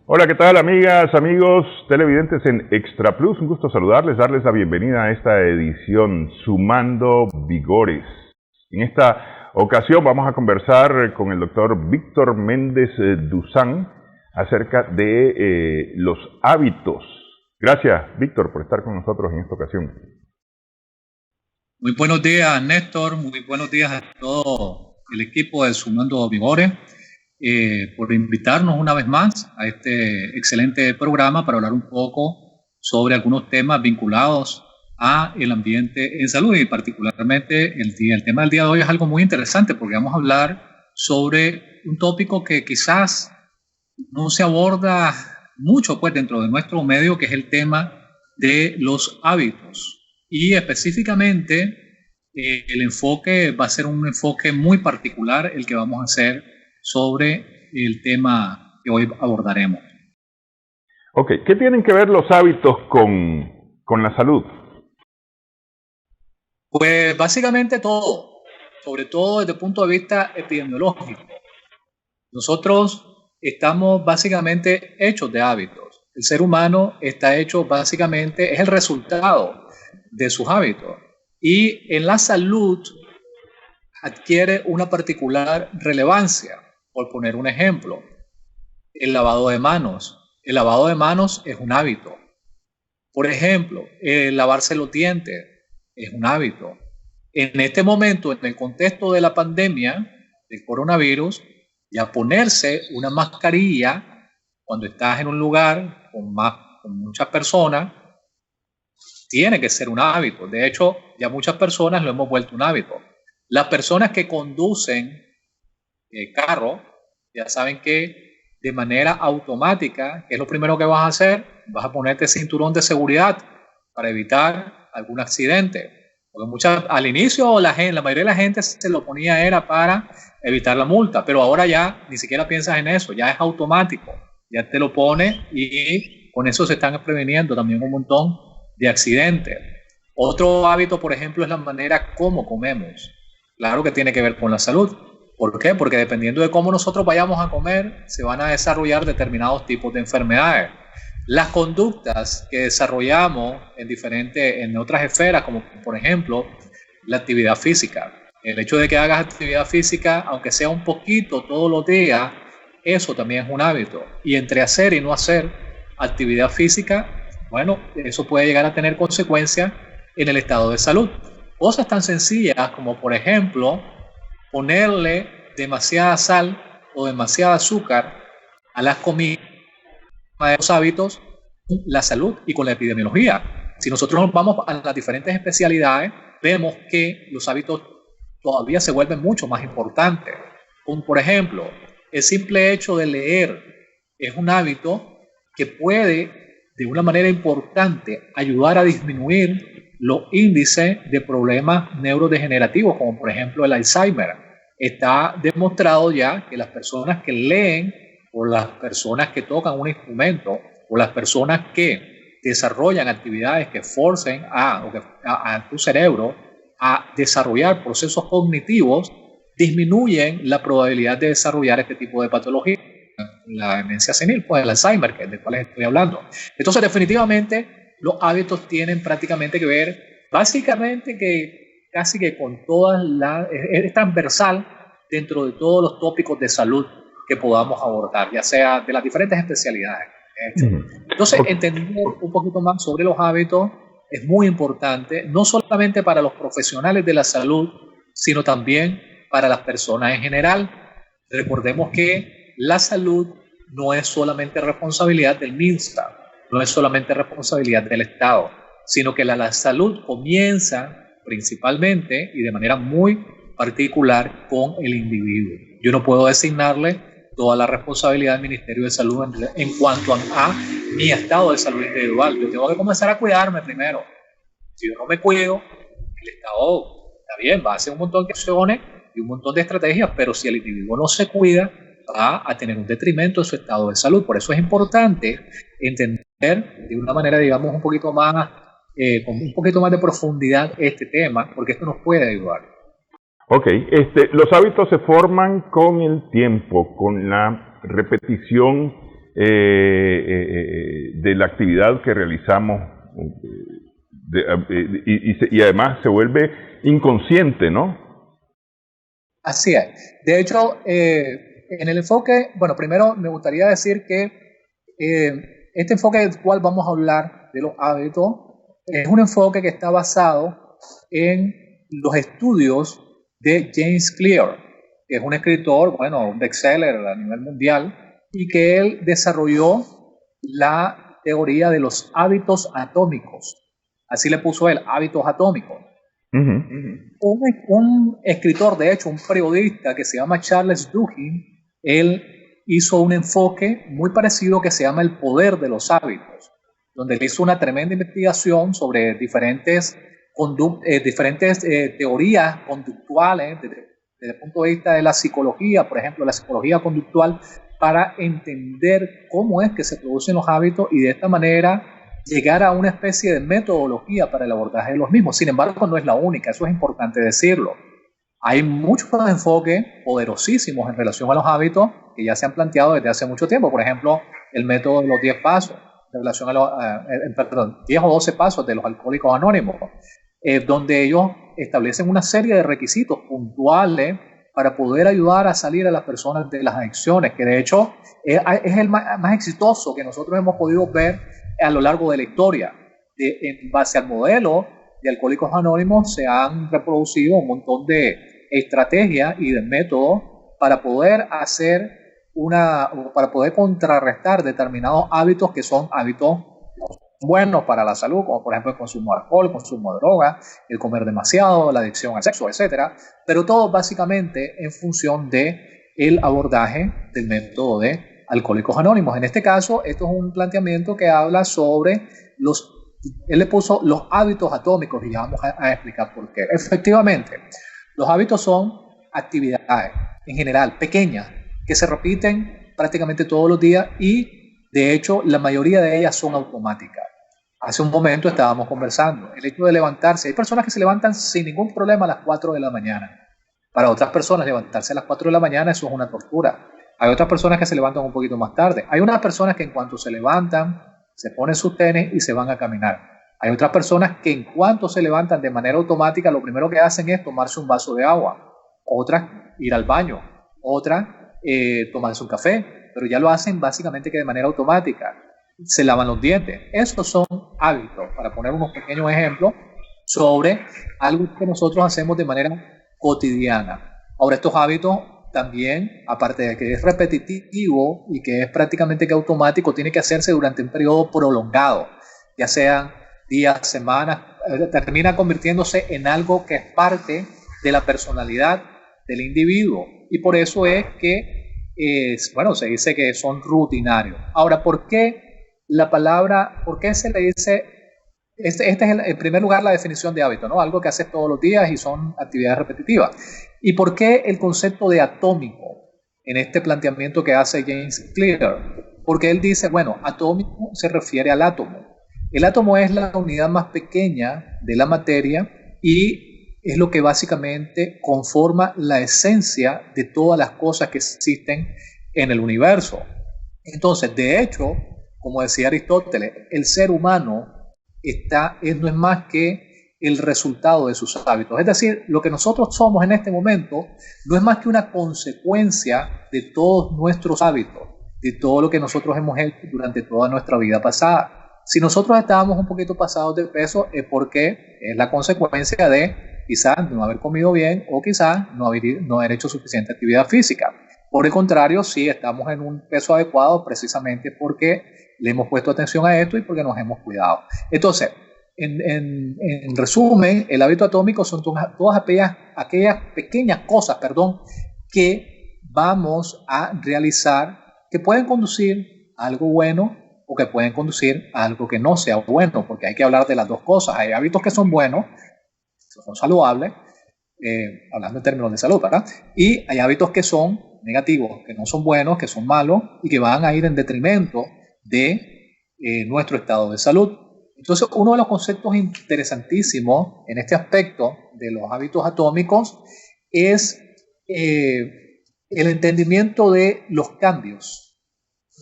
Hola, ¿qué tal amigas, amigos televidentes en Extra Plus? Un gusto saludarles, darles la bienvenida a esta edición Sumando Vigores. En esta ocasión vamos a conversar con el doctor Víctor Méndez Duzán acerca de los hábitos. Gracias, Víctor, por estar con nosotros en esta ocasión. Muy buenos días, Néstor. Muy buenos días a todo el equipo de Sumando Vigores. Por invitarnos una vez más a este excelente programa para hablar un poco sobre algunos temas vinculados a el ambiente en salud, y particularmente el tema del día de hoy es algo muy interesante porque vamos a hablar sobre un tópico que quizás no se aborda mucho pues dentro de nuestro medio, que es el tema de los hábitos, y específicamente el enfoque va a ser un enfoque muy particular el que vamos a hacer sobre el tema que hoy abordaremos. Ok, ¿qué tienen que ver los hábitos con la salud? Pues básicamente todo, sobre todo desde el punto de vista epidemiológico. Nosotros estamos básicamente hechos de hábitos. El ser humano está hecho básicamente, es el resultado de sus hábitos. Y en la salud adquiere una particular relevancia. Por poner un ejemplo, el lavado de manos. El lavado de manos es un hábito. Por ejemplo, lavarse los dientes es un hábito. En este momento, en el contexto de la pandemia del coronavirus, ya ponerse una mascarilla cuando estás en un lugar con muchas personas tiene que ser un hábito. De hecho, ya muchas personas lo hemos vuelto un hábito. Las personas que conducen carro, ya saben que de manera automática, ¿qué es lo primero que vas a hacer? Vas a ponerte cinturón de seguridad para evitar algún accidente. Porque al inicio la mayoría de la gente se lo ponía era para evitar la multa, pero ahora ya ni siquiera piensas en eso, ya es automático, ya te lo pones y con eso se están previniendo también un montón de accidentes. Otro hábito, por ejemplo, es la manera como comemos. Claro que tiene que ver con la salud. ¿Por qué? Porque dependiendo de cómo nosotros vayamos a comer, se van a desarrollar determinados tipos de enfermedades. Las conductas que desarrollamos en otras esferas, como por ejemplo la actividad física. El hecho de que hagas actividad física, aunque sea un poquito todos los días, eso también es un hábito. Y entre hacer y no hacer actividad física, bueno, eso puede llegar a tener consecuencias en el estado de salud. Cosas tan sencillas como, por ejemplo, ponerle demasiada sal o demasiada azúcar a las comidas, de los hábitos, la salud y con la epidemiología. Si nosotros nos vamos a las diferentes especialidades, vemos que los hábitos todavía se vuelven mucho más importantes. Como por ejemplo, el simple hecho de leer es un hábito que puede de una manera importante ayudar a disminuir los índices de problemas neurodegenerativos, como por ejemplo el Alzheimer. Está demostrado ya que las personas que leen, o las personas que tocan un instrumento, o las personas que desarrollan actividades que forcen a tu cerebro a desarrollar procesos cognitivos, disminuyen la probabilidad de desarrollar este tipo de patología. La demencia senil, pues el Alzheimer, del cual estoy hablando. Entonces, definitivamente, los hábitos tienen prácticamente que ver, básicamente que casi que con es transversal dentro de todos los tópicos de salud que podamos abordar, ya sea de las diferentes especialidades. Entonces, entender un poquito más sobre los hábitos es muy importante, no solamente para los profesionales de la salud, sino también para las personas en general. Recordemos que la salud no es solamente responsabilidad del MINSA, no es solamente responsabilidad del Estado, sino que la salud comienza principalmente y de manera muy particular con el individuo. Yo no puedo designarle toda la responsabilidad del Ministerio de Salud en cuanto a mi estado de salud individual. Yo tengo que comenzar a cuidarme primero. Si yo no me cuido, el Estado está bien, va a hacer un montón de acciones y un montón de estrategias, pero si el individuo no se cuida, va a tener un detrimento en su estado de salud. Por eso es importante entender de una manera, digamos, un poquito más, con un poquito más de profundidad este tema, porque esto nos puede ayudar. Ok, los hábitos se forman con el tiempo, con la repetición de la actividad que realizamos y además se vuelve inconsciente, ¿no? Así es. De hecho, en el enfoque, bueno, primero me gustaría decir que este enfoque del cual vamos a hablar de los hábitos es un enfoque que está basado en los estudios de James Clear, que es un escritor, bueno, un bestseller a nivel mundial, y que él desarrolló la teoría de los hábitos atómicos. Así le puso él, hábitos atómicos. Un escritor, de hecho, un periodista que se llama Charles Duhigg, él hizo un enfoque muy parecido que se llama el poder de los hábitos, donde él hizo una tremenda investigación sobre diferentes teorías conductuales desde el punto de vista de la psicología, por ejemplo, la psicología conductual, para entender cómo es que se producen los hábitos y de esta manera llegar a una especie de metodología para el abordaje de los mismos. Sin embargo, no es la única, eso es importante decirlo. Hay muchos enfoques poderosísimos en relación a los hábitos que ya se han planteado desde hace mucho tiempo. Por ejemplo, el método de los 10 pasos, en relación a los, 10 o 12 pasos de los alcohólicos anónimos, donde ellos establecen una serie de requisitos puntuales para poder ayudar a salir a las personas de las adicciones, que de hecho es el más exitoso que nosotros hemos podido ver a lo largo de la historia. En base al modelo de Alcohólicos Anónimos se han reproducido un montón de estrategias y de métodos para poder para poder contrarrestar determinados hábitos que son hábitos buenos para la salud, como por ejemplo el consumo de alcohol, el consumo de droga, el comer demasiado, la adicción al sexo, etcétera, pero todo básicamente en función de el abordaje del método de Alcohólicos Anónimos. En este caso, esto es un planteamiento que habla sobre él le puso los hábitos atómicos y ya vamos a explicar por qué. Efectivamente, los hábitos son actividades en general pequeñas que se repiten prácticamente todos los días y de hecho la mayoría de ellas son automáticas. Hace un momento estábamos conversando, el hecho de levantarse, hay personas que se levantan sin ningún problema a las 4 de la mañana. Para otras personas levantarse a las 4 de la mañana eso es una tortura. Hay otras personas que se levantan un poquito más tarde. Hay unas personas que en cuanto se levantan, se ponen sus tenis y se van a caminar. Hay otras personas que en cuanto se levantan de manera automática, lo primero que hacen es tomarse un vaso de agua. Otras, ir al baño. Otras, tomarse un café. Pero ya lo hacen básicamente que de manera automática. Se lavan los dientes. Esos son hábitos, para poner unos pequeños ejemplos, sobre algo que nosotros hacemos de manera cotidiana. Ahora, estos hábitos también, aparte de que es repetitivo y que es prácticamente que automático, tiene que hacerse durante un periodo prolongado, ya sean días, semanas, termina convirtiéndose en algo que es parte de la personalidad del individuo. Y por eso es que, se dice que son rutinarios. Ahora, ¿por qué se le dice? Este es en primer lugar la definición de hábito, ¿no? Algo que haces todos los días y son actividades repetitivas. ¿Y por qué el concepto de atómico en este planteamiento que hace James Clear? Porque él dice, bueno, atómico se refiere al átomo. El átomo es la unidad más pequeña de la materia y es lo que básicamente conforma la esencia de todas las cosas que existen en el universo. Entonces, de hecho, como decía Aristóteles, el ser humano no es más que el resultado de sus hábitos. Es decir, lo que nosotros somos en este momento no es más que una consecuencia de todos nuestros hábitos, de todo lo que nosotros hemos hecho durante toda nuestra vida pasada. Si nosotros estábamos un poquito pasados de peso es porque es la consecuencia de quizás no haber comido bien o quizás no haber hecho suficiente actividad física. Por el contrario, sí estamos en un peso adecuado precisamente porque le hemos puesto atención a esto y porque nos hemos cuidado. Entonces, en resumen, el hábito atómico son todas aquellas pequeñas cosas, que vamos a realizar que pueden conducir a algo bueno o que pueden conducir a algo que no sea bueno, porque hay que hablar de las dos cosas. Hay hábitos que son buenos, que son saludables, hablando en términos de salud, ¿verdad? Y hay hábitos que son negativos, que no son buenos, que son malos y que van a ir en detrimento de nuestro estado de salud. Entonces, uno de los conceptos interesantísimos en este aspecto de los hábitos atómicos es el entendimiento de los cambios.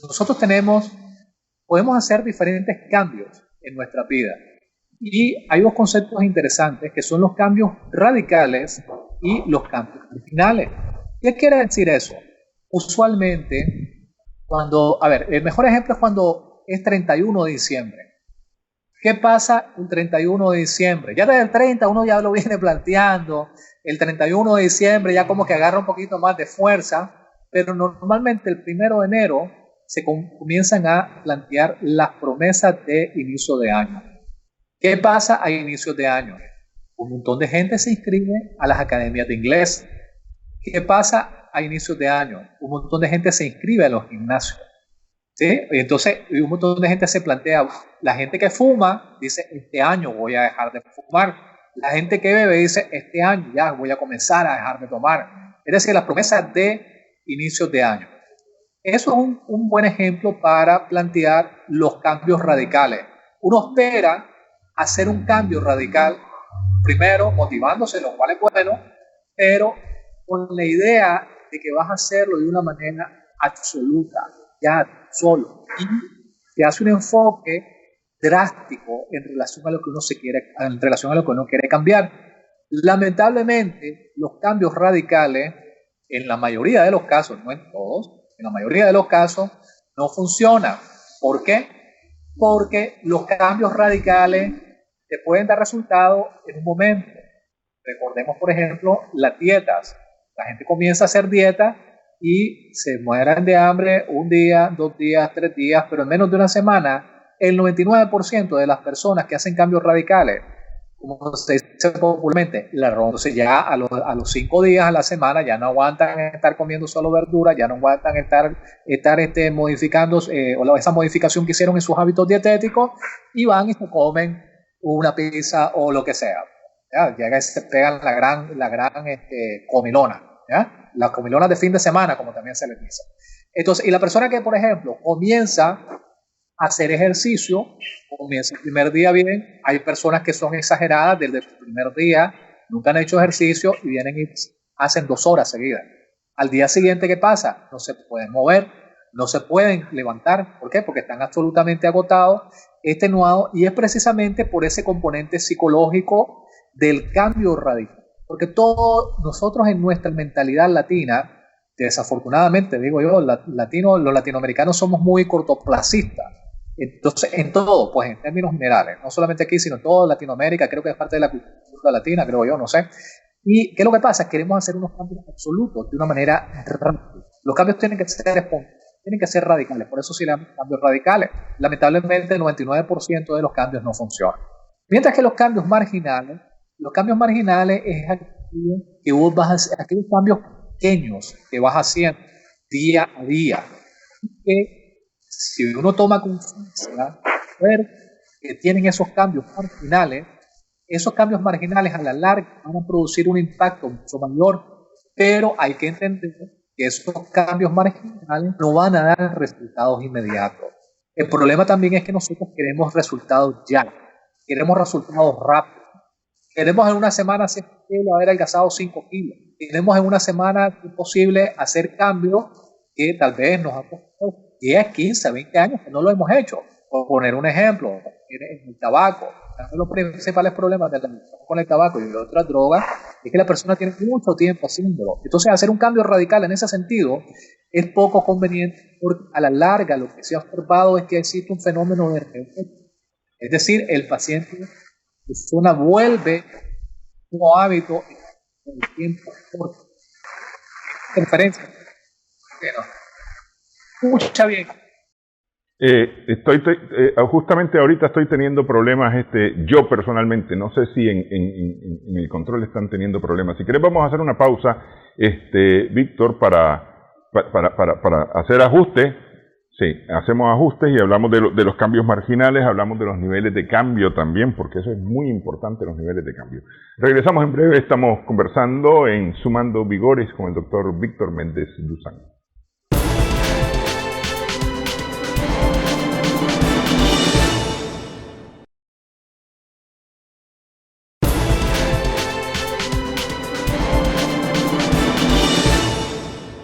nosotros podemos hacer diferentes cambios en nuestra vida. Y hay dos conceptos interesantes que son los cambios radicales y los cambios marginales. ¿Qué quiere decir eso? Usualmente, el mejor ejemplo es cuando es 31 de diciembre. ¿Qué pasa el 31 de diciembre? Ya desde el 30 uno ya lo viene planteando. El 31 de diciembre ya como que agarra un poquito más de fuerza, pero normalmente el 1 de enero se comienzan a plantear las promesas de inicio de año. ¿Qué pasa a inicios de año? Un montón de gente se inscribe a las academias de inglés. ¿Qué pasa a inicios de año? Un montón de gente se inscribe a los gimnasios. ¿Sí? Y entonces un montón de gente se plantea, la gente que fuma dice, este año voy a dejar de fumar. La gente que bebe dice, este año ya voy a comenzar a dejar de tomar. Es decir, las promesas de inicios de año. Eso es un buen ejemplo para plantear los cambios radicales. Uno espera hacer un cambio radical, primero motivándose, lo cual es bueno, pero con la idea de que vas a hacerlo de una manera absoluta, ya solo, y te hace un enfoque drástico en relación a lo que uno quiere cambiar. Lamentablemente, los cambios radicales, en la mayoría de los casos, no en todos, en la mayoría de los casos, no funcionan. ¿Por qué? Porque los cambios radicales te pueden dar resultados en un momento. Recordemos, por ejemplo, las dietas. La gente comienza a hacer dieta y se mueren de hambre un día, 2 días, 3 días, pero en menos de una semana, el 99% de las personas que hacen cambios radicales, como se dice popularmente, entonces ya a los 5 días a la semana ya no aguantan estar comiendo solo verduras, ya no aguantan estar modificando o esa modificación que hicieron en sus hábitos dietéticos y van y se comen una pizza o lo que sea. ¿Ya? Ya se pegan la gran comilona, ¿ya? Las comilonas de fin de semana, como también se les dice. Entonces, y la persona que, por ejemplo, comienza a hacer ejercicio, comienza el primer día bien, hay personas que son exageradas desde el primer día, nunca han hecho ejercicio y vienen y hacen 2 horas seguidas. Al día siguiente, ¿qué pasa? No se pueden mover, no se pueden levantar. ¿Por qué? Porque están absolutamente agotados, extenuados, y es precisamente por ese componente psicológico del cambio radical. Porque todos nosotros en nuestra mentalidad latina, desafortunadamente, digo yo, los latinoamericanos somos muy cortoplacistas. Entonces, en todo, pues en términos generales, no solamente aquí, sino en toda Latinoamérica, creo que es parte de la cultura latina, creo yo, no sé. ¿Y qué es lo que pasa? Queremos hacer unos cambios absolutos de una manera rápida. Los cambios tienen que ser radicales, por eso sí le llamamos cambios radicales. Lamentablemente, el 99% de los cambios no funcionan. Mientras que los cambios marginales es aquellos cambios pequeños que vas haciendo día a día. Que si uno toma conciencia, ver que tienen esos cambios marginales a la larga van a producir un impacto mucho mayor, pero hay que entender que esos cambios marginales no van a dar resultados inmediatos. El problema también es que nosotros queremos resultados ya, queremos resultados rápidos. Queremos en una semana, si es posible, haber adelgazado 5 kilos. Queremos en una semana, si es posible, hacer cambios que tal vez nos han costado 10, 15, 20 años que no lo hemos hecho. Por poner un ejemplo, en el tabaco. Uno de los principales problemas con el tabaco y otras drogas es que la persona tiene mucho tiempo haciéndolo. Entonces, hacer un cambio radical en ese sentido es poco conveniente, porque a la larga lo que se ha observado es que existe un fenómeno de reefecto. Es decir, el paciente, la persona vuelve como hábito en el tiempo corto. Diferencia. Escucha bien. Justamente ahorita estoy teniendo problemas, yo personalmente, no sé si en el control están teniendo problemas. Si querés vamos a hacer una pausa, Víctor, para hacer ajustes. Sí, hacemos ajustes y hablamos de los cambios marginales, hablamos de los niveles de cambio también, porque eso es muy importante, los niveles de cambio. Regresamos en breve, estamos conversando en Sumando Vigores con el doctor Víctor Méndez Duzán.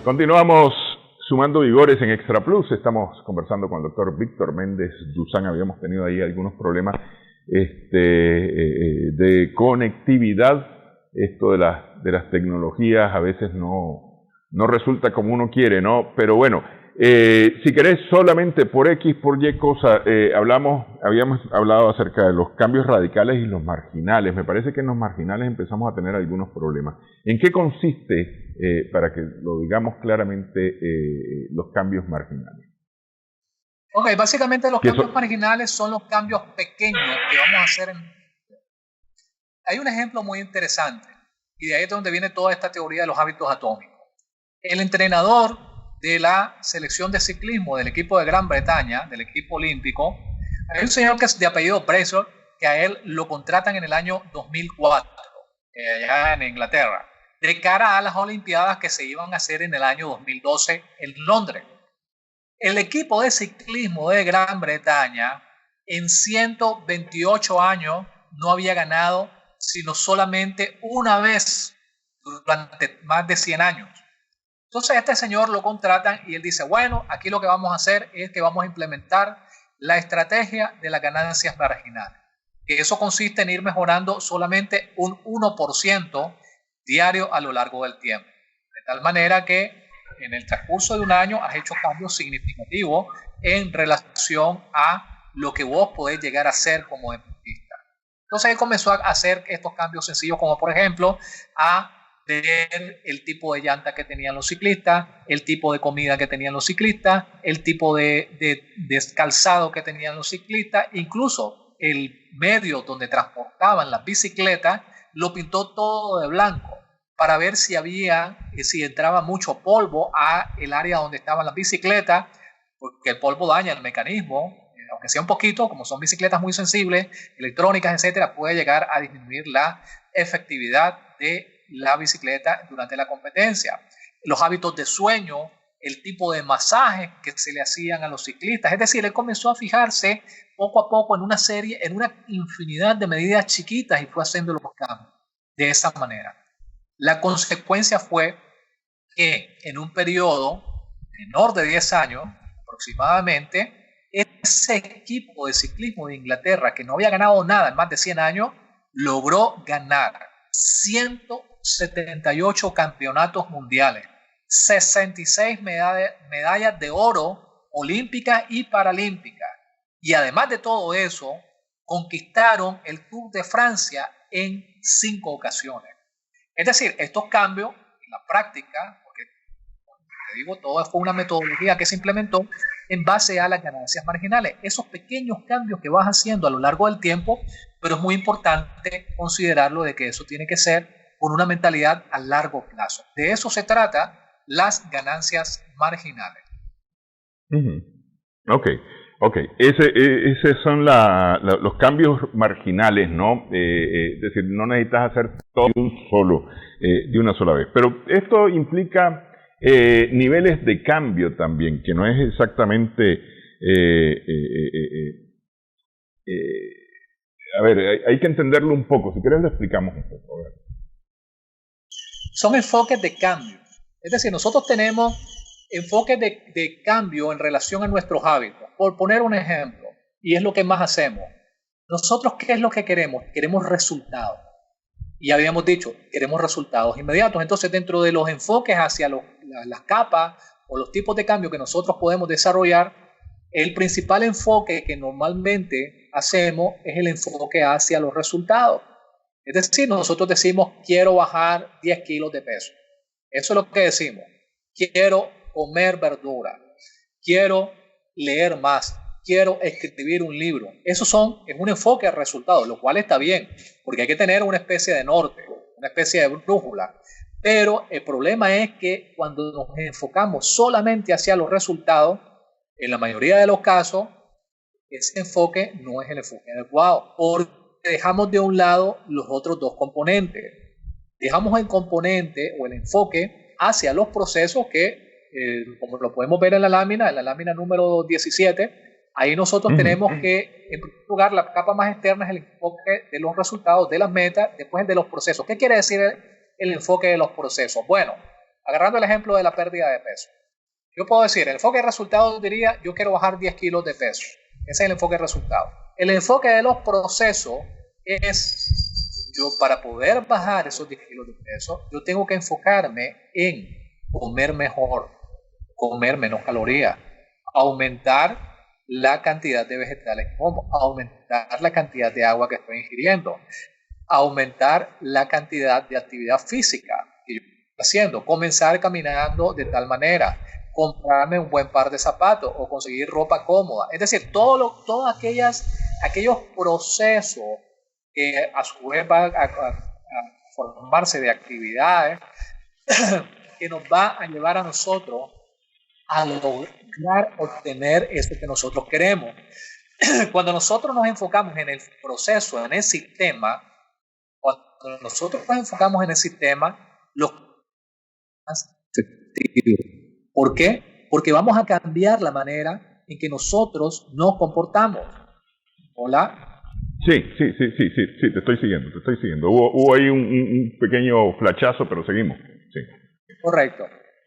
Continuamos Sumando Vigores en Extra Plus. Estamos conversando con el doctor Víctor Méndez Duzán. Habíamos tenido ahí algunos problemas de conectividad. Esto de las tecnologías a veces no resulta como uno quiere, ¿no? Pero bueno, si querés solamente por X, por Y cosa, habíamos hablado acerca de los cambios radicales y los marginales. Me parece que en los marginales empezamos a tener algunos problemas. ¿En qué consiste, para que lo digamos claramente, los cambios marginales? Ok, básicamente los cambios marginales son los cambios pequeños que vamos a hacer. Hay un ejemplo muy interesante, y de ahí es donde viene toda esta teoría de los hábitos atómicos. El entrenador de la selección de ciclismo del equipo de Gran Bretaña, del equipo olímpico, hay un señor que es de apellido Bracer, que a él lo contratan en el año 2004, allá en Inglaterra, de cara a las Olimpiadas que se iban a hacer en el año 2012 en Londres. El equipo de ciclismo de Gran Bretaña en 128 años no había ganado sino solamente una vez durante más de 100 años. Entonces a este señor lo contratan y él dice, bueno, aquí lo que vamos a hacer es que vamos a implementar la estrategia de las ganancias marginales. Que eso consiste en ir mejorando solamente un 1% diario a lo largo del tiempo. De tal manera que en el transcurso de un año has hecho cambios significativos en relación a lo que vos podés llegar a hacer como deportista. Entonces él comenzó a hacer estos cambios sencillos, como por ejemplo a ver el tipo de llanta que tenían los ciclistas, el tipo de comida que tenían los ciclistas, el tipo de calzado que tenían los ciclistas, incluso el medio donde transportaban las bicicletas, lo pintó todo de blanco para ver si entraba mucho polvo a el área donde estaban las bicicletas, porque el polvo daña el mecanismo, aunque sea un poquito, como son bicicletas muy sensibles, electrónicas, etcétera, puede llegar a disminuir la efectividad de la bicicleta durante la competencia. Los hábitos de sueño, el tipo de masajes que se le hacían a los ciclistas, es decir, él comenzó a fijarse poco a poco en una infinidad de medidas chiquitas y fue haciendo los cambios de esa manera. La consecuencia fue que en un periodo menor de 10 años aproximadamente, ese equipo de ciclismo de Inglaterra, que no había ganado nada en más de 100 años, logró ganar 178 campeonatos mundiales, 66 medallas de oro olímpicas y paralímpicas. Y además de todo eso, conquistaron el Tour de Francia en 5 ocasiones. Es decir, estos cambios en la práctica, porque te digo, todo fue una metodología que se implementó en base a las ganancias marginales. Esos pequeños cambios que vas haciendo a lo largo del tiempo, pero es muy importante considerarlo de que eso tiene que ser con una mentalidad a largo plazo. De eso se trata las ganancias marginales. Ok. Esos son los cambios marginales, ¿no? Es decir, no necesitas hacer todo de una sola vez. Pero esto implica niveles de cambio también, que no es exactamente... a ver, hay que entenderlo un poco. Si quieres lo explicamos un poco. A ver. Son enfoques de cambio. Es decir, nosotros tenemos enfoques de cambio en relación a nuestros hábitos. Por poner un ejemplo, y es lo que más hacemos. Nosotros, ¿qué es lo que queremos? Queremos resultados. Y habíamos dicho, queremos resultados inmediatos. Entonces, dentro de los enfoques hacia las capas o los tipos de cambio que nosotros podemos desarrollar, el principal enfoque que normalmente hacemos es el enfoque hacia los resultados. Es decir, nosotros decimos, quiero bajar 10 kilos de peso. Eso es lo que decimos. Quiero comer verdura. Quiero leer más. Quiero escribir un libro. Es un enfoque a resultados, lo cual está bien, porque hay que tener una especie de norte, una especie de brújula. Pero el problema es que cuando nos enfocamos solamente hacia los resultados, en la mayoría de los casos, ese enfoque no es el enfoque adecuado, porque dejamos de un lado los otros dos componentes. Dejamos el componente o el enfoque hacia los procesos que, como lo podemos ver en la lámina número 17, ahí nosotros tenemos que, en primer lugar, la capa más externa es el enfoque de los resultados, de las metas, después el de los procesos. ¿Qué quiere decir el enfoque de los procesos? Bueno, agarrando el ejemplo de la pérdida de peso. Yo puedo decir, el enfoque de resultados diría, yo quiero bajar 10 kilos de peso. Ese es el enfoque de resultados. El enfoque de los procesos es, yo para poder bajar esos 10 kilos de peso, yo tengo que enfocarme en comer mejor, comer menos calorías, aumentar la cantidad de vegetales que como, aumentar la cantidad de agua que estoy ingiriendo, aumentar la cantidad de actividad física que yo estoy haciendo, comenzar caminando de tal manera, comprarme un buen par de zapatos o conseguir ropa cómoda. Es decir, todos aquellos procesos que a su vez van a formarse de actividades que nos va a llevar a nosotros a lograr obtener eso que nosotros queremos. Cuando nosotros nos enfocamos en el proceso, en el sistema, cuando nosotros nos enfocamos en el sistema, lo más efectivo. ¿Por qué? Porque vamos a cambiar la manera en que nosotros nos comportamos. ¿Hola? Sí, te estoy siguiendo. Hubo ahí un pequeño flachazo, pero seguimos. Sí. Correcto.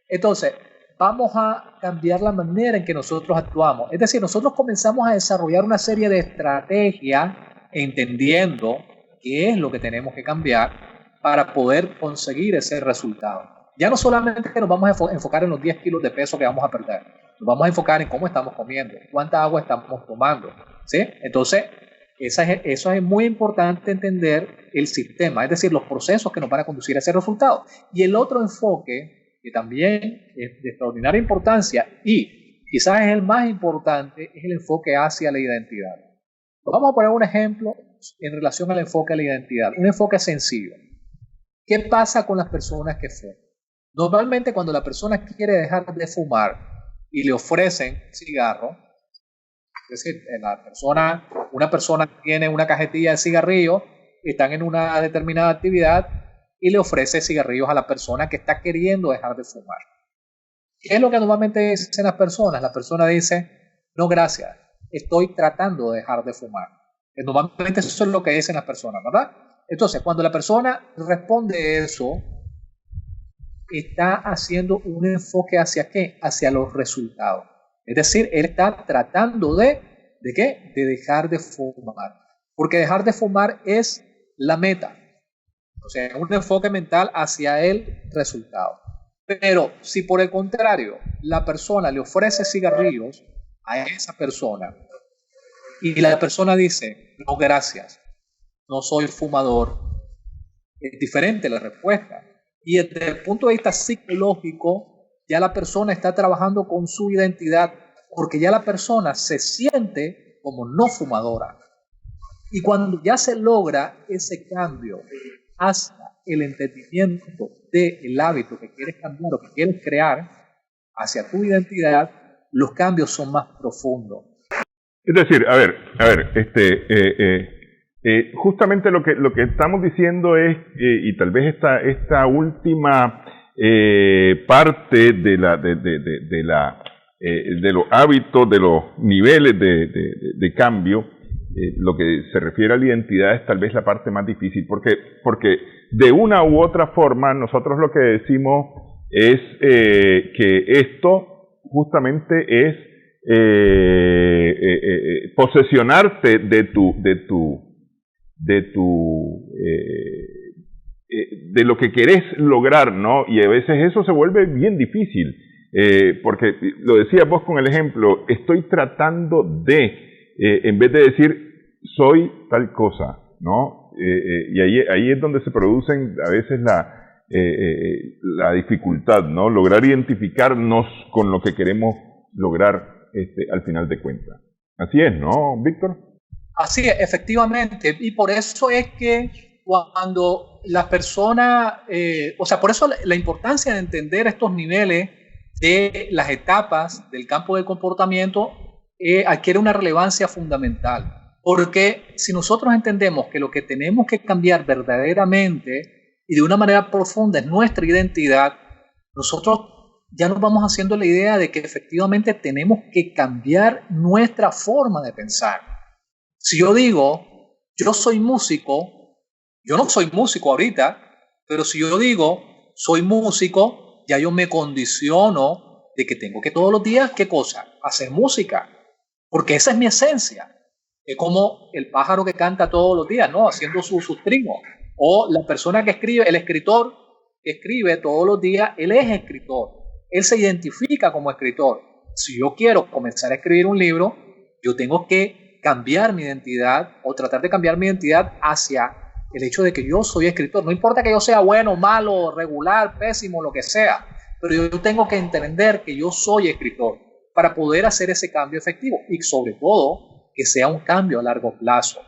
Entonces, vamos a cambiar la manera en que nosotros actuamos. Es decir, nosotros comenzamos a desarrollar una serie de estrategias entendiendo qué es lo que tenemos que cambiar para poder conseguir ese resultado. Ya no solamente nos vamos a enfocar en los 10 kilos de peso que vamos a perder, nos vamos a enfocar en cómo estamos comiendo, cuánta agua estamos tomando, ¿sí? Entonces, eso es muy importante entender el sistema, es decir, los procesos que nos van a conducir a ese resultado. Y el otro enfoque, que también es de extraordinaria importancia y quizás es el más importante, es el enfoque hacia la identidad. Vamos a poner un ejemplo en relación al enfoque a la identidad, un enfoque sencillo. ¿Qué pasa con las personas que fuman? Normalmente cuando la persona quiere dejar de fumar y le ofrecen cigarro, es decir, una persona tiene una cajetilla de cigarrillos, están en una determinada actividad y le ofrece cigarrillos a la persona que está queriendo dejar de fumar. ¿Qué es lo que normalmente dicen las personas? La persona dice, no gracias, estoy tratando de dejar de fumar. Normalmente eso es lo que dicen las personas, ¿verdad? Entonces, cuando la persona responde eso, está haciendo un enfoque hacia ¿qué? Hacia los resultados. Es decir, él está tratando ¿de qué? De dejar de fumar. Porque dejar de fumar es la meta. O sea, un enfoque mental hacia el resultado. Pero si por el contrario, la persona le ofrece cigarrillos a esa persona y la persona dice, no gracias, no soy fumador, es diferente la respuesta. Y desde el punto de vista psicológico, ya la persona está trabajando con su identidad, porque ya la persona se siente como no fumadora. Y cuando ya se logra ese cambio hacia el entendimiento del hábito que quieres cambiar o que quieres crear, hacia tu identidad, los cambios son más profundos. Es decir, a ver, justamente lo que estamos diciendo es, y tal vez esta última parte de los hábitos, de los niveles de cambio, lo que se refiere a la identidad es tal vez la parte más difícil, porque de una u otra forma nosotros lo que decimos es que esto justamente es posesionarte de lo que querés lograr, ¿no? Y a veces eso se vuelve bien difícil, porque lo decías vos con el ejemplo, estoy tratando de, en vez de decir soy tal cosa, ¿no? Y ahí es donde se producen a veces la dificultad, ¿no? Lograr identificarnos con lo que queremos lograr al final de cuentas. Así es, ¿no, Víctor? Así es, efectivamente, y por eso es que cuando las personas, por eso la importancia de entender estos niveles de las etapas del campo del comportamiento adquiere una relevancia fundamental, porque si nosotros entendemos que lo que tenemos que cambiar verdaderamente y de una manera profunda es nuestra identidad, nosotros ya nos vamos haciendo la idea de que efectivamente tenemos que cambiar nuestra forma de pensar. Si yo digo, yo soy músico, yo no soy músico ahorita, pero si yo digo, soy músico, ya yo me condiciono de que tengo que todos los días, ¿qué cosa? Hacer música, porque esa es mi esencia. Es como el pájaro que canta todos los días, ¿no? Haciendo sus trinos. O la persona que escribe, el escritor que escribe todos los días, él es escritor. Él se identifica como escritor. Si yo quiero comenzar a escribir un libro, yo tengo que cambiar mi identidad o tratar de cambiar mi identidad hacia el hecho de que yo soy escritor. No importa que yo sea bueno, malo, regular, pésimo, lo que sea, pero yo tengo que entender que yo soy escritor para poder hacer ese cambio efectivo y sobre todo que sea un cambio a largo plazo.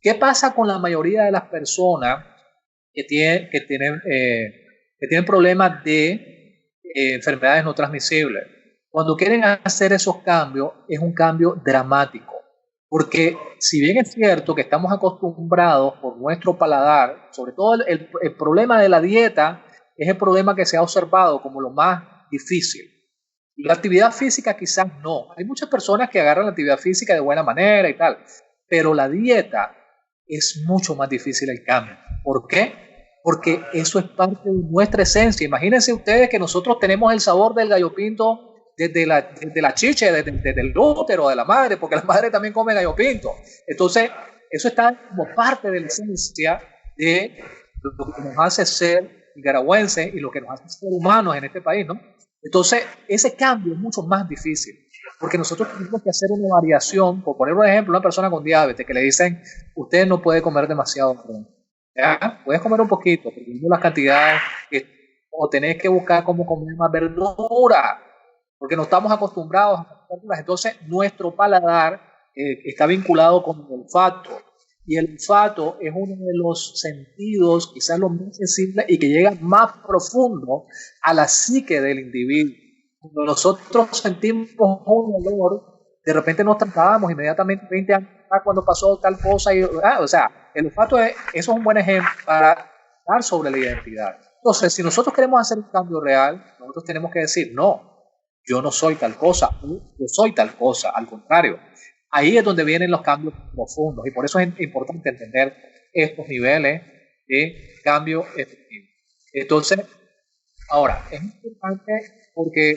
¿Qué pasa con la mayoría de las personas que tienen problemas de enfermedades no transmisibles? Cuando quieren hacer esos cambios, es un cambio dramático. Porque si bien es cierto que estamos acostumbrados por nuestro paladar, sobre todo el problema de la dieta es el problema que se ha observado como lo más difícil. La actividad física quizás no. Hay muchas personas que agarran la actividad física de buena manera y tal, pero la dieta es mucho más difícil el cambio. ¿Por qué? Porque eso es parte de nuestra esencia. Imagínense ustedes que nosotros tenemos el sabor del gallo pinto desde la chiche, desde el útero de la madre, porque la madre también come gallo pinto. Entonces, eso está como parte de la esencia de lo que nos hace ser nicaragüenses y lo que nos hace ser humanos en este país, ¿no? Entonces, ese cambio es mucho más difícil, porque nosotros tenemos que hacer una variación. Por poner un ejemplo, una persona con diabetes que le dicen, usted no puede comer demasiado, ¿ya? Puedes comer un poquito, pero las cantidades, o tenés que buscar cómo comer más verdura, porque no estamos acostumbrados a verduras. Entonces, nuestro paladar está vinculado con el olfato, y el olfato es uno de los sentidos quizás los más sensibles y que llega más profundo a la psique del individuo. Cuando nosotros sentimos un olor, de repente nos trasladamos inmediatamente 20 años cuando pasó tal cosa. O sea, el olfato eso es un buen ejemplo para dar sobre la identidad. Entonces, si nosotros queremos hacer un cambio real, nosotros tenemos que decir, no, yo no soy tal cosa, yo soy tal cosa, al contrario. Ahí es donde vienen los cambios profundos y por eso es importante entender estos niveles de cambio efectivo. Entonces, ahora, es importante porque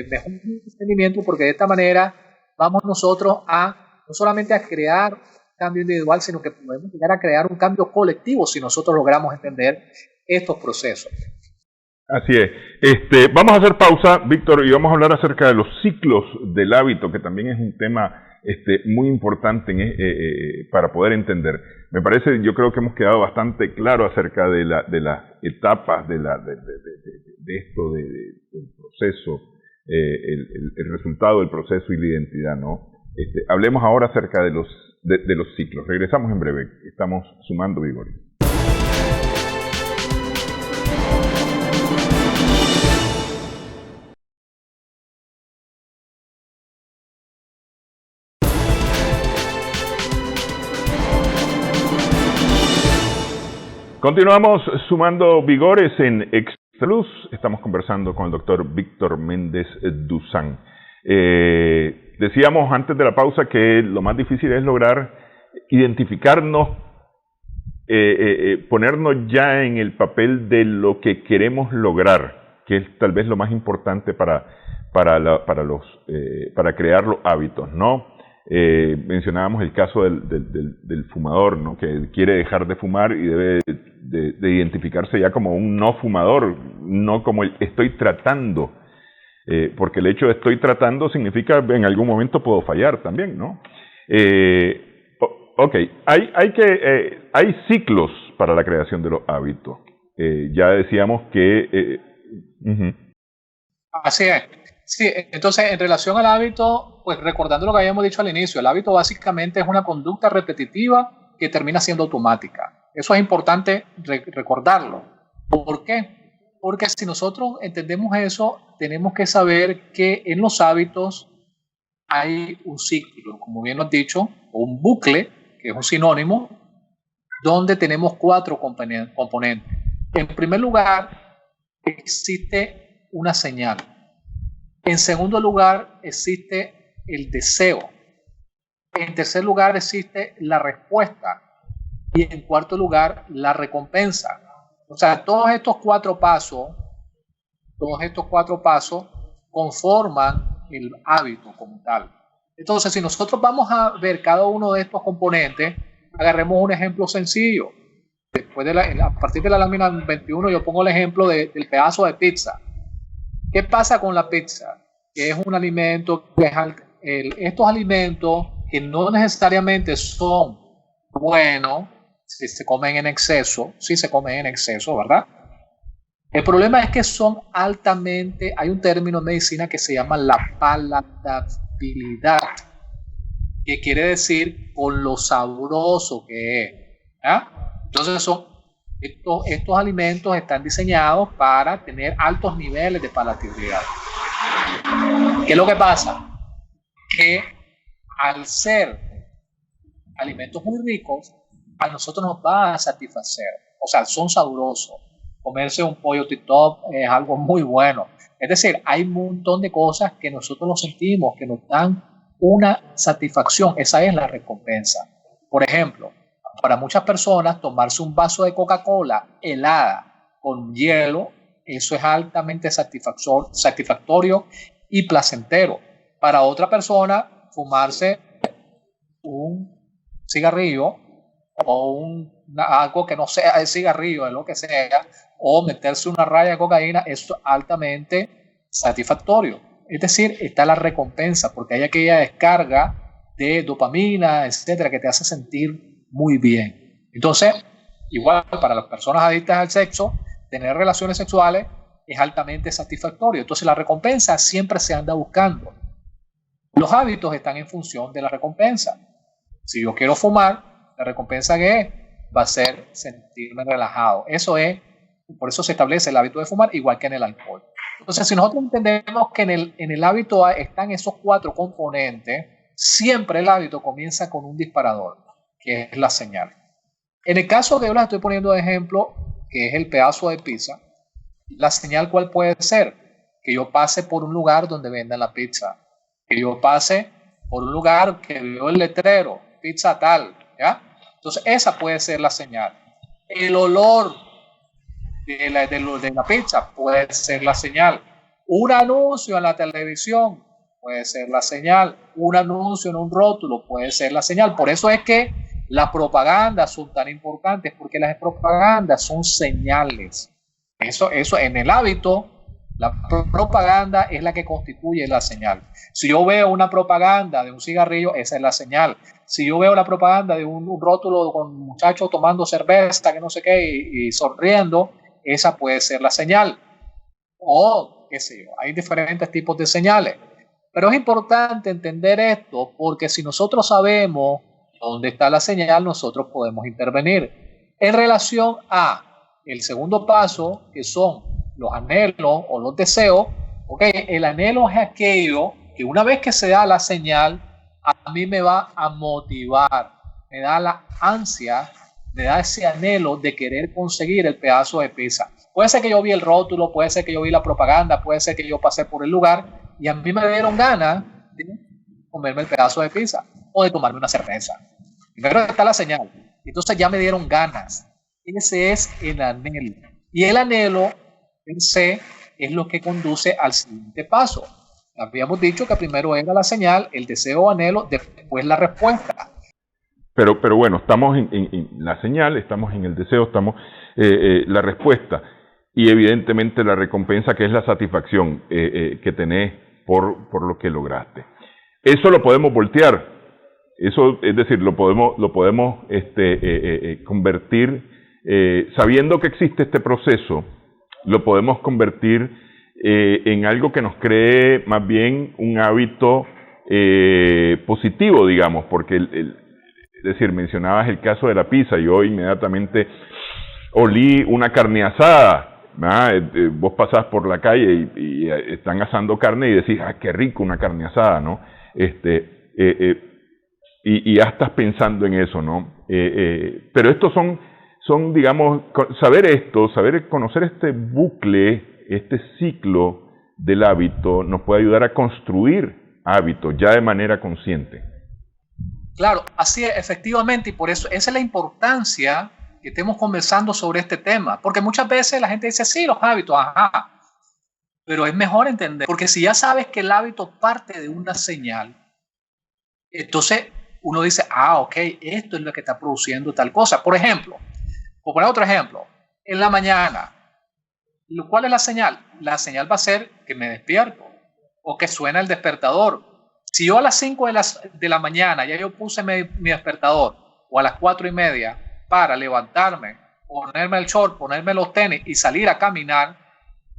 mejor entendimiento, porque de esta manera vamos nosotros no solamente a crear cambio individual, sino que podemos llegar a crear un cambio colectivo si nosotros logramos entender estos procesos. Así es. Vamos a hacer pausa, Víctor, y vamos a hablar acerca de los ciclos del hábito, que también es un tema muy importante para poder entender. Me parece, yo creo que hemos quedado bastante claro acerca de las etapas de esto, del proceso, el resultado del proceso y la identidad, ¿no? Hablemos ahora acerca de los ciclos. Regresamos en breve. Estamos sumando vigores. Continuamos sumando vigores en Extraluz. Estamos conversando con el doctor Víctor Méndez Duzán. Decíamos antes de la pausa que lo más difícil es lograr identificarnos, ponernos ya en el papel de lo que queremos lograr, que es tal vez lo más importante para crear los hábitos, ¿no? Mencionábamos el caso del fumador, ¿no? Que quiere dejar de fumar y debe de identificarse ya como un no fumador, no como el estoy tratando, porque el hecho de estoy tratando significa en algún momento puedo fallar también, ¿no? Ok, hay ciclos para la creación de los hábitos. Ya decíamos que... Así es. Sí, entonces en relación al hábito, pues recordando lo que habíamos dicho al inicio, el hábito básicamente es una conducta repetitiva que termina siendo automática. Eso es importante recordarlo. ¿Por qué? Porque si nosotros entendemos eso, tenemos que saber que en los hábitos hay un ciclo, como bien lo has dicho, o un bucle, que es un sinónimo, donde tenemos 4 componentes. En primer lugar, existe una señal. En segundo lugar, existe el deseo. En tercer lugar, existe la respuesta. Y en cuarto lugar, la recompensa. O sea, todos estos cuatro pasos conforman el hábito como tal. Entonces, si nosotros vamos a ver cada uno de estos componentes, agarremos un ejemplo sencillo. Después a partir de la lámina 21 yo pongo el ejemplo del pedazo de pizza. ¿Qué pasa con la pizza? Que es un alimento, estos alimentos que no necesariamente son buenos si se comen en exceso, ¿verdad? El problema es que son altamente, hay un término en medicina que se llama la palatabilidad, que quiere decir con lo sabroso que es. Entonces estos alimentos están diseñados para tener altos niveles de palatabilidad. ¿Qué es lo que pasa? Que al ser alimentos muy ricos, a nosotros nos va a satisfacer. O sea, son sabrosos. Comerse un pollo tip-top es algo muy bueno. Es decir, hay un montón de cosas que nosotros lo sentimos, que nos dan una satisfacción. Esa es la recompensa. Por ejemplo, para muchas personas, tomarse un vaso de Coca-Cola helada con hielo, eso es altamente satisfactorio y placentero. Para otra persona, fumarse un cigarrillo o algo que no sea el cigarrillo, de lo que sea, o meterse una raya de cocaína, eso es altamente satisfactorio. Es decir, está la recompensa, porque hay aquella descarga de dopamina, etcétera, que te hace sentir muy bien. Entonces, igual para las personas adictas al sexo, tener relaciones sexuales es altamente satisfactorio. Entonces, la recompensa siempre se anda buscando. Los hábitos están en función de la recompensa. Si yo quiero fumar, la recompensa que es va a ser sentirme relajado. Por eso se establece el hábito de fumar, igual que en el alcohol. Entonces, si nosotros entendemos que en el hábito están esos 4 componentes, siempre el hábito comienza con un disparador, que es la señal. En el caso que yo les estoy poniendo de ejemplo, que es el pedazo de pizza, la señal, ¿cuál puede ser? Que yo pase por un lugar donde vendan la pizza, que yo pase por un lugar que veo el letrero, pizza tal, ¿ya? Entonces esa puede ser la señal. El olor de la pizza puede ser la señal. Un anuncio en la televisión puede ser la señal. Un anuncio en un rótulo puede ser la señal. Por eso es que las propagandas son tan importantes, porque las propagandas son señales. Eso en el hábito, la propaganda es la que constituye la señal. Si yo veo una propaganda de un cigarrillo, esa es la señal. Si yo veo la propaganda de un rótulo con muchachos tomando cerveza, que no sé qué, y sonriendo, esa puede ser la señal. O, qué sé yo, hay diferentes tipos de señales. Pero es importante entender esto, porque si nosotros sabemos dónde está la señal, nosotros podemos intervenir. En relación a el segundo paso, que son los anhelos o los deseos, el anhelo es aquello que una vez que se da la señal, a mí me va a motivar, me da la ansia, me da ese anhelo de querer conseguir el pedazo de pizza. Puede ser que yo vi el rótulo, puede ser que yo vi la propaganda, puede ser que yo pasé por el lugar y a mí me dieron ganas de comerme el pedazo de pizza o de tomarme una cerveza. Primero está la señal, entonces ya me dieron ganas. Ese es el anhelo. Y el anhelo en sí es lo que conduce al siguiente paso. Habíamos dicho que primero era la señal, el deseo o anhelo, después la respuesta. Pero bueno, estamos en la señal, estamos en el deseo, estamos la respuesta y evidentemente la recompensa, que es la satisfacción que tenés por lo que lograste. Eso lo podemos voltear, eso es decir, lo podemos convertir, sabiendo que existe este proceso, lo podemos convertir en algo que nos cree más bien un hábito positivo, digamos, porque es decir, mencionabas el caso de la pizza, yo inmediatamente olí una carne asada, vos pasás por la calle y están asando carne y decís, qué rico una carne asada, ¿no? Y ya estás pensando en eso, ¿no? Pero estos son, digamos, saber conocer este bucle, este ciclo del hábito, nos puede ayudar a construir hábitos ya de manera consciente. Claro, así es, efectivamente, y por eso esa es la importancia que estemos conversando sobre este tema, porque muchas veces la gente dice, sí, los hábitos, ajá, Pero es mejor entender, porque si ya sabes que el hábito parte de una señal, entonces uno dice, ok, esto es lo que está produciendo tal cosa. Por ejemplo, por poner otro ejemplo, en la mañana, ¿cuál es la señal? La señal va a ser que me despierto o que suena el despertador. Si yo a las 5 de la mañana ya yo puse mi despertador, o a las 4:30 para levantarme, ponerme el short, ponerme los tenis y salir a caminar,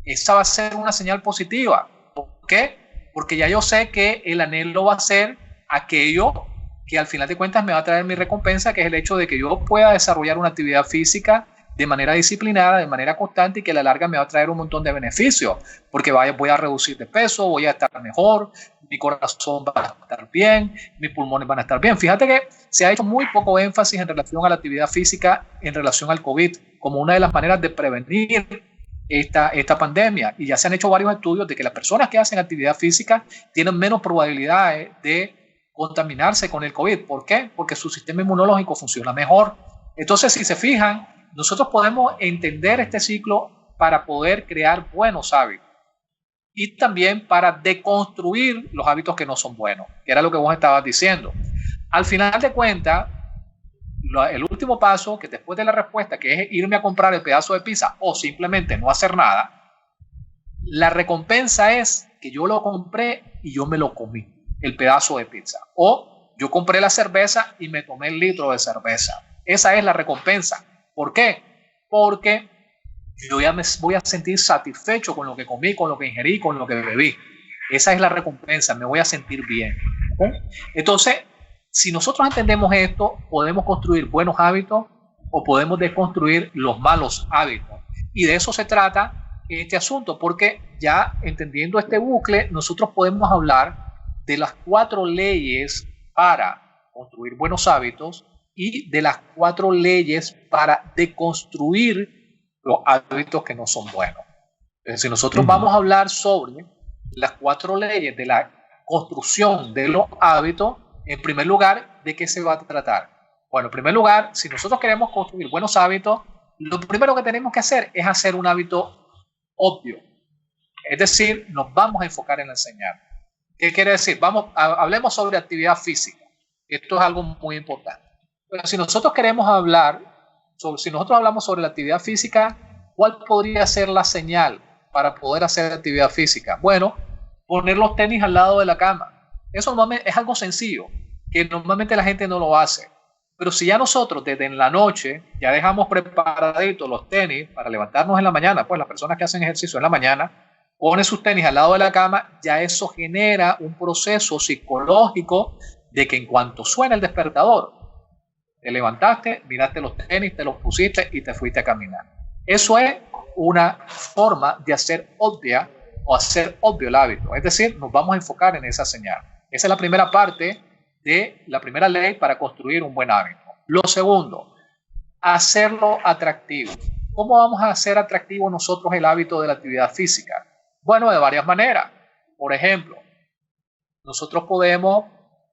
esa va a ser una señal positiva. ¿Por qué? Porque ya yo sé que el anhelo va a ser aquello que al final de cuentas me va a traer mi recompensa, que es el hecho de que yo pueda desarrollar una actividad física de manera disciplinada, de manera constante, y que a la larga me va a traer un montón de beneficios, porque voy a reducir de peso, voy a estar mejor, mi corazón va a estar bien, mis pulmones van a estar bien. Fíjate que se ha hecho muy poco énfasis en relación a la actividad física en relación al COVID, como una de las maneras de prevenir esta pandemia, y ya se han hecho varios estudios de que las personas que hacen actividad física tienen menos probabilidades de contaminarse con el COVID. ¿Por qué? Porque su sistema inmunológico funciona mejor. Entonces, si se fijan, nosotros podemos entender este ciclo para poder crear buenos hábitos y también para deconstruir los hábitos que no son buenos, que era lo que vos estabas diciendo. Al final de cuentas, el último paso, que después de la respuesta, que es irme a comprar el pedazo de pizza o simplemente no hacer nada, la recompensa es que yo lo compré y yo me lo comí, el pedazo de pizza. O yo compré la cerveza y me tomé el litro de cerveza. Esa es la recompensa. ¿Por qué? Porque yo ya me voy a sentir satisfecho con lo que comí, con lo que ingerí, con lo que bebí. Esa es la recompensa, me voy a sentir bien. ¿Okay? Entonces, si nosotros entendemos esto, podemos construir buenos hábitos o podemos deconstruir los malos hábitos. Y de eso se trata este asunto, porque ya entendiendo este bucle, nosotros podemos hablar de las 4 leyes para construir buenos hábitos y de las 4 leyes para deconstruir los hábitos que no son buenos. Entonces, si nosotros vamos a hablar sobre las 4 leyes de la construcción de los hábitos, en primer lugar, ¿de qué se va a tratar? Bueno, en primer lugar, si nosotros queremos construir buenos hábitos, lo primero que tenemos que hacer es hacer un hábito obvio. Es decir, nos vamos a enfocar en enseñar. ¿Qué quiere decir? Hablemos sobre actividad física. Esto es algo muy importante. Pero si nosotros queremos si nosotros hablamos sobre la actividad física, ¿cuál podría ser la señal para poder hacer actividad física? Bueno, poner los tenis al lado de la cama. Eso normalmente es algo sencillo, que normalmente la gente no lo hace. Pero si ya nosotros desde en la noche ya dejamos preparaditos los tenis para levantarnos en la mañana, pues las personas que hacen ejercicio en la mañana, ponen sus tenis al lado de la cama, ya eso genera un proceso psicológico de que en cuanto suena el despertador, te levantaste, miraste los tenis, te los pusiste y te fuiste a caminar. Eso es una forma de hacer obvia o hacer obvio el hábito. Es decir, nos vamos a enfocar en esa señal. Esa es la primera parte de la primera ley para construir un buen hábito. Lo segundo, hacerlo atractivo. ¿Cómo vamos a hacer atractivo nosotros el hábito de la actividad física? Bueno, de varias maneras. Por ejemplo, nosotros podemos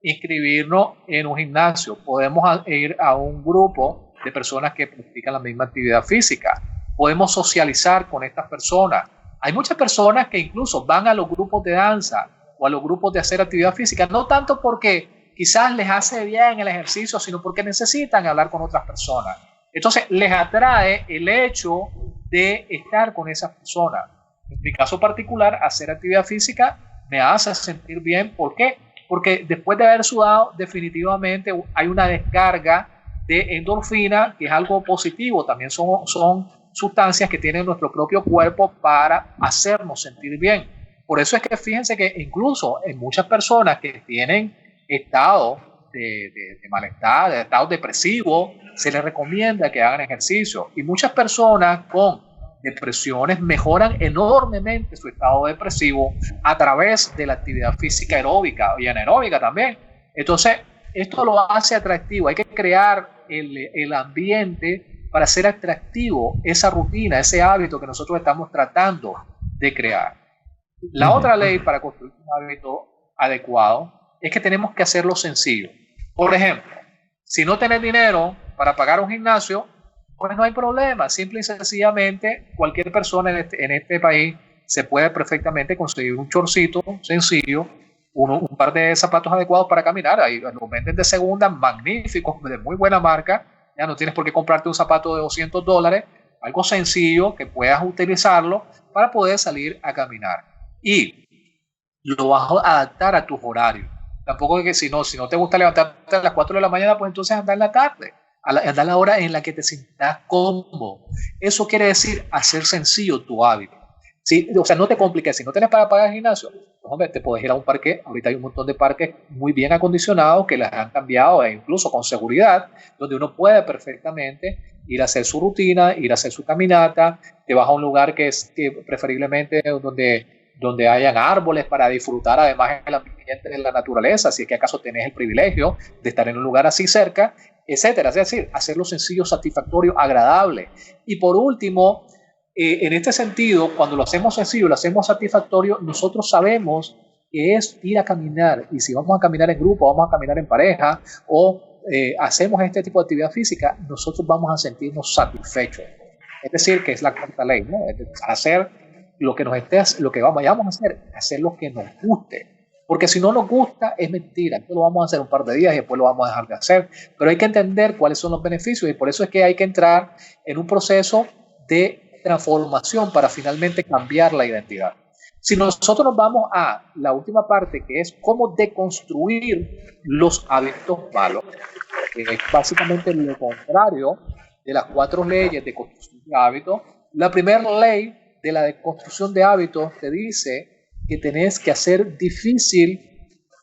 inscribirnos en un gimnasio, podemos ir a un grupo de personas que practican la misma actividad física, podemos socializar con estas personas. Hay muchas personas que incluso van a los grupos de danza o a los grupos de hacer actividad física, no tanto porque quizás les hace bien el ejercicio, sino porque necesitan hablar con otras personas. Entonces les atrae el hecho de estar con esas personas. En mi caso particular, hacer actividad física me hace sentir bien. ¿Por qué? Porque después de haber sudado, definitivamente hay una descarga de endorfina, que es algo positivo. También son sustancias que tiene nuestro propio cuerpo para hacernos sentir bien. Por eso es que fíjense que incluso en muchas personas que tienen estado de malestar, de estado depresivo, se les recomienda que hagan ejercicio. Y muchas personas con depresiones mejoran enormemente su estado depresivo a través de la actividad física aeróbica y anaeróbica también. Entonces, esto lo hace atractivo. Hay que crear el ambiente para hacer atractivo esa rutina, ese hábito que nosotros estamos tratando de crear. La otra ley para construir un hábito adecuado es que tenemos que hacerlo sencillo. Por ejemplo, si no tenés dinero para pagar un gimnasio, pues no hay problema. Simple y sencillamente, cualquier persona en este país se puede perfectamente conseguir un chorcito sencillo, un par de zapatos adecuados para caminar. Ahí los venden de segunda, magníficos, de muy buena marca. Ya no tienes por qué comprarte un zapato de $200, algo sencillo que puedas utilizarlo para poder salir a caminar. Y lo vas a adaptar a tus horarios. Tampoco es que si no te gusta levantarte a las 4 de la mañana, pues entonces anda en la tarde, anda a la hora en la que te sientas cómodo. Eso quiere decir hacer sencillo tu hábito. ¿Sí? O sea, no te compliques. Si no tienes para pagar el gimnasio, pues, hombre, te puedes ir a un parque. Ahorita hay un montón de parques muy bien acondicionados que las han cambiado, e incluso con seguridad, donde uno puede perfectamente ir a hacer su rutina, ir a hacer su caminata. Te vas a un lugar que preferiblemente donde hayan árboles para disfrutar además el ambiente de la naturaleza, si es que acaso tenés el privilegio de estar en un lugar así cerca, etcétera. Es decir, hacerlo sencillo, satisfactorio, agradable. Y por último, en este sentido, cuando lo hacemos sencillo, lo hacemos satisfactorio, nosotros sabemos que es ir a caminar, y si vamos a caminar en grupo, vamos a caminar en pareja, o hacemos este tipo de actividad física, nosotros vamos a sentirnos satisfechos. Es decir, que es la cuarta ley, ¿no? Hacer lo que vayamos a hacer lo que nos guste. Porque si no nos gusta, es mentira. Esto lo vamos a hacer un par de días y después lo vamos a dejar de hacer. Pero hay que entender cuáles son los beneficios, y por eso es que hay que entrar en un proceso de transformación para finalmente cambiar la identidad. Si nosotros nos vamos a la última parte, que es cómo deconstruir los hábitos malos, que es básicamente lo contrario de las 4 leyes de construcción de hábitos. La primera ley de la deconstrucción de hábitos te dice que tenés que hacer difícil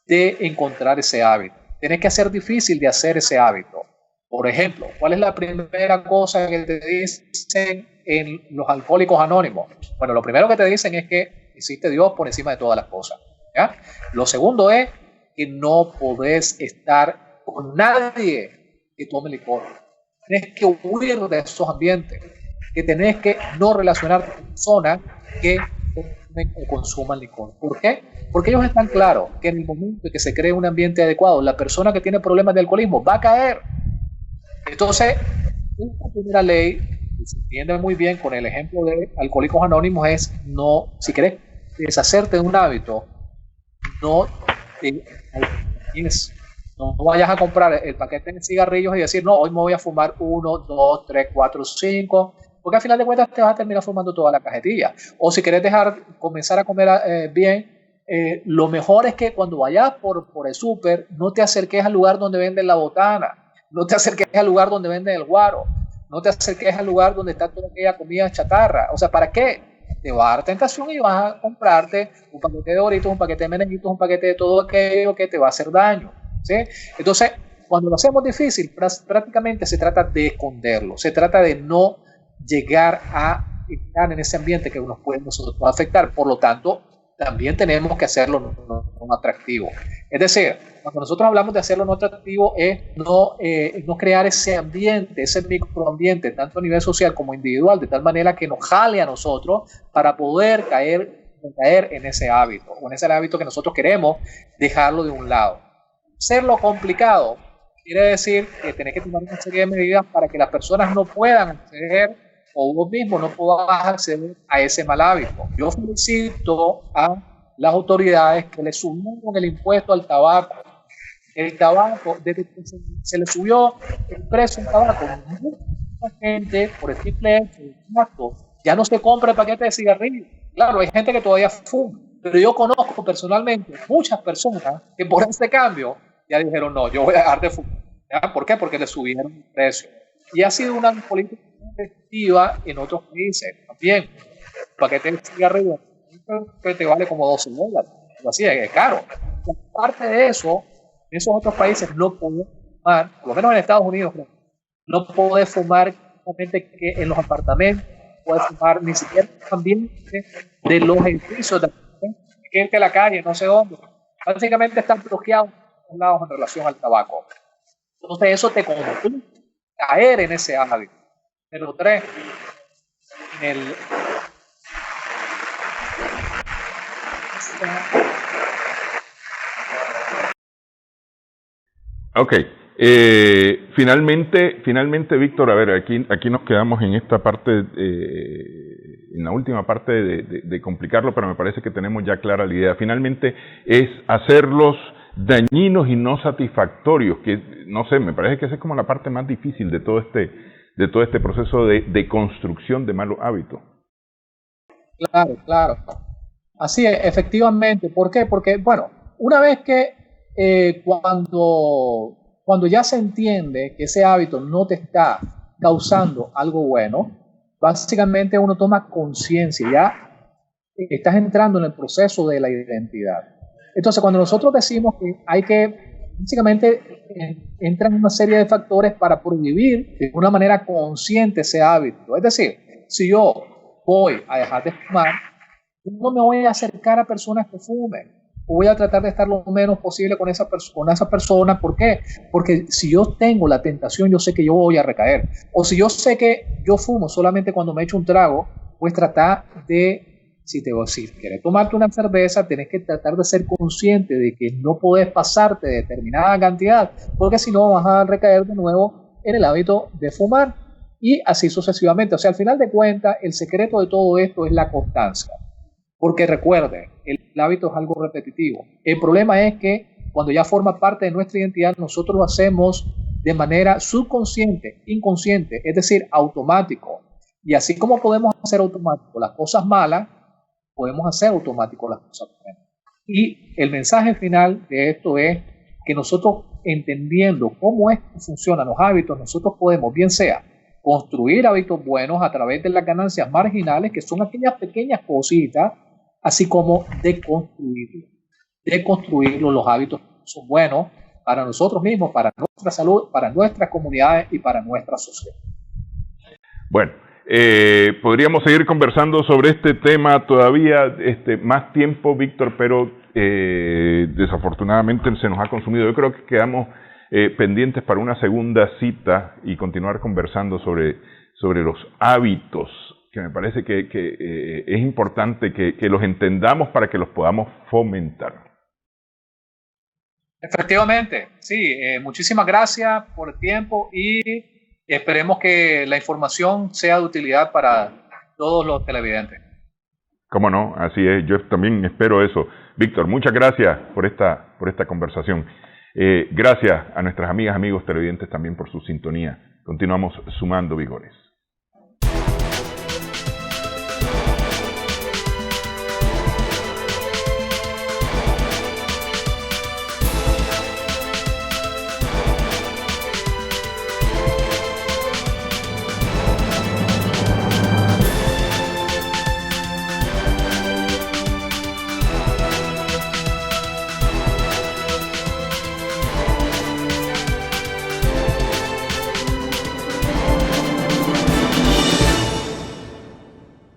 de encontrar ese hábito. Tenés que hacer difícil de hacer ese hábito. Por ejemplo, ¿cuál es la primera cosa que te dicen en los Alcohólicos Anónimos? Bueno, lo primero que te dicen es que existe Dios por encima de todas las cosas, ¿ya? Lo segundo es que no podés estar con nadie que tome licor. Tenés que huir de esos ambientes, que tenés que no relacionarte con personas que consuman licor. ¿Por qué? Porque ellos están claros que en el momento en que se cree un ambiente adecuado, la persona que tiene problemas de alcoholismo va a caer. Entonces, esta primera ley, que se entiende muy bien con el ejemplo de Alcohólicos Anónimos, es no, si querés deshacerte de un hábito, no vayas a comprar el paquete de cigarrillos y decir, no, hoy me voy a fumar 1, 2, 3, 4, 5, porque al final de cuentas te vas a terminar fumando toda la cajetilla. O si querés comenzar a comer bien, lo mejor es que cuando vayas por el súper, no te acerques al lugar donde venden la botana, no te acerques al lugar donde venden el guaro, no te acerques al lugar donde está toda aquella comida chatarra. O sea, ¿para qué? Te va a dar tentación y vas a comprarte un paquete de Doritos, un paquete de merenguitos, un paquete de todo aquello que te va a hacer daño, ¿sí? Entonces, cuando lo hacemos difícil, prácticamente se trata de esconderlo, se trata de no llegar a estar en ese ambiente que nos puede afectar. Por lo tanto, también tenemos que hacerlo no atractivo. Es decir, cuando nosotros hablamos de hacerlo no atractivo, es no crear ese ambiente, ese microambiente, tanto a nivel social como individual, de tal manera que nos jale a nosotros para poder caer en ese hábito, o en ese hábito que nosotros queremos dejarlo de un lado. Hacerlo complicado quiere decir que tenés que tomar una serie de medidas para que las personas no puedan acceder, o vos mismo no puedas acceder a ese mal hábito. Yo felicito a las autoridades que le subieron el impuesto al tabaco. El tabaco, desde que se le subió el precio al tabaco, mucha gente, por el simple hecho del impacto, ya no se compra el paquete de cigarrillos. Claro, hay gente que todavía fuma, pero yo conozco personalmente muchas personas que por este cambio ya dijeron, no, yo voy a dejar de fumar. ¿Ya? ¿Por qué? Porque le subieron el precio. Y ha sido una política efectiva en otros países también. Un paquete de cigarrillos que te vale como $12, así es caro. Aparte de eso, en esos otros países no podés fumar, por lo menos en Estados Unidos, no podés fumar que en los apartamentos, no podés fumar ni siquiera en el ambiente de los edificios, de gente a la calle, no sé dónde. Básicamente están bloqueados por un lado en relación al tabaco. Entonces eso te complica caer en ese hábito. Número 3, Ok. Finalmente, Víctor, a ver, aquí nos quedamos en esta parte en la última parte de complicarlo, pero me parece que tenemos ya clara la idea. Finalmente es hacerlos dañinos y no satisfactorios, que no sé, me parece que esa es como la parte más difícil de todo este proceso de construcción de malos hábitos. Claro, claro. Así es, efectivamente. ¿Por qué? Porque, bueno, una vez que cuando ya se entiende que ese hábito no te está causando algo bueno, básicamente uno toma conciencia, ya estás entrando en el proceso de la identidad. Entonces, cuando nosotros decimos que hay que, básicamente, entran una serie de factores para prohibir de una manera consciente ese hábito. Es decir, si yo voy a dejar de fumar, no me voy a acercar a personas que fumen. Voy a tratar de estar lo menos posible con esa persona. ¿Por qué? Porque si yo tengo la tentación, yo sé que yo voy a recaer. O si yo sé que yo fumo solamente cuando me echo un trago, pues tratar de, si quieres tomarte una cerveza, tenés que tratar de ser consciente de que no podés pasarte de determinada cantidad, porque si no vas a recaer de nuevo en el hábito de fumar. Y así sucesivamente. O sea, al final de cuentas, el secreto de todo esto es la constancia. Porque recuerde, el hábito es algo repetitivo. El problema es que cuando ya forma parte de nuestra identidad, nosotros lo hacemos de manera subconsciente, inconsciente, es decir, automático. Y así como podemos hacer automático las cosas malas, podemos hacer automático las cosas buenas. Y el mensaje final de esto es que nosotros, entendiendo cómo es que funcionan los hábitos, nosotros podemos, bien sea, construir hábitos buenos a través de las ganancias marginales, que son aquellas pequeñas cositas, así como deconstruirlos, los hábitos que son buenos para nosotros mismos, para nuestra salud, para nuestras comunidades y para nuestra sociedad. Bueno, podríamos seguir conversando sobre este tema todavía más tiempo, Víctor, pero desafortunadamente se nos ha consumido. Yo creo que quedamos pendientes para una segunda cita y continuar conversando sobre los hábitos, que me parece que es importante que los entendamos para que los podamos fomentar. Efectivamente, sí, muchísimas gracias por el tiempo y esperemos que la información sea de utilidad para todos los televidentes. Cómo no, así es, yo también espero eso. Víctor, muchas gracias por esta conversación. Gracias a nuestras amigas, amigos televidentes también por su sintonía. Continuamos sumando vigores.